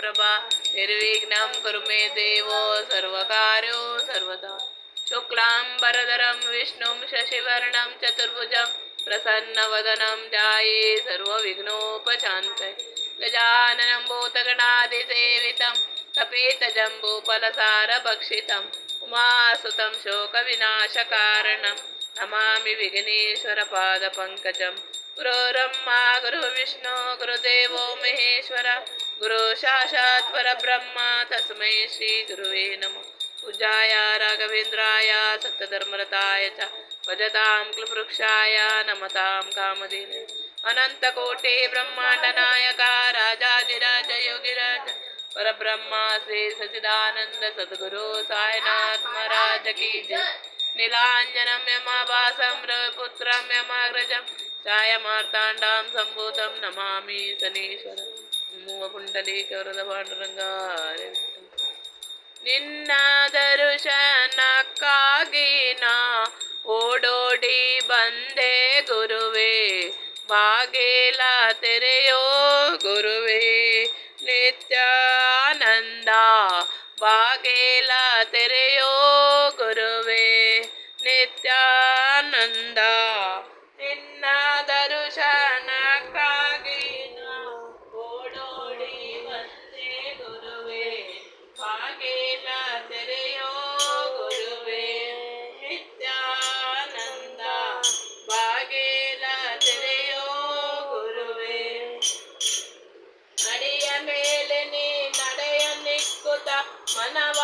मत्प्रभा निर्विघ्नं कुरु मे देवो सर्वकार्यो सर्वदा शुक्लाम्बरधरं विष्णुं शशिवर्णं चतुर्भुजं प्रसन्नवदनं ध्याये सर्वविघ्नोपशान्तये गजाननं भूतगणादिसेवितं कपितजम्बूफलसारभक्षितम् उमासुतं शोकविनाशकारणं नमामि विघ्नेश्वरपादपङ्कजं गुरुर्ब्रह्मा गुरुर्विष्णु गुरुदेवो महेश्वर गुरु साक्षात् परब्रह्म तस्मै श्रीगुरुवे नमः पूजाय राघवेन्द्राय सत्यधर्मरताय च भजतां क्लृवृक्षाय नमतां कामधेनवे अनन्तकोटे ब्रह्माण्डनायक राजाधिराज योगिराज परब्रह्मा श्री सच्चिदानंद सद्गुरु साईनाथ महाराज की जय नीलांजनम यमाभासं रविपुत्रं यमाग्रजं छायामार्ताण्डां सम्भूतं नमामि शनीश्वरं नमो पुण्डलीकवरदपाण्डुरङ्गाय ನಿನ್ನ ದರ್ಶನಕ್ಕಾಗಿ ನಾ ಓಡೋಡಿ ಬಂದೆ ಗುರುವೇ ಬಾಗಿಲ ತೆರೆಯೋ ಗುರುವೇ ನಿತ್ಯಾನಂದ ಬಾಗಿಲ ತೆರೆಯೋ ಗುರುವೇ ನಿತ್ಯಾನಂದ ನಿನ್ನ ದರ್ಶನಕ್ಕಾಗಿ ನಾ ಓಡೋಡಿ ಬಂದೆ ಗುರುವೇ ಬಾಗಿಲ ತೆರೆಯೋ ಗುರುವೇ ನಿತ್ಯಾನಂದ ಬಾಗಿಲ ತೆರೆಯೋ ಗುರುವೇ ಅಡಿಯ ಮೇಲೆ ನೀ ನಡೆಯ ನಿಕ್ಕುತ ಮನವ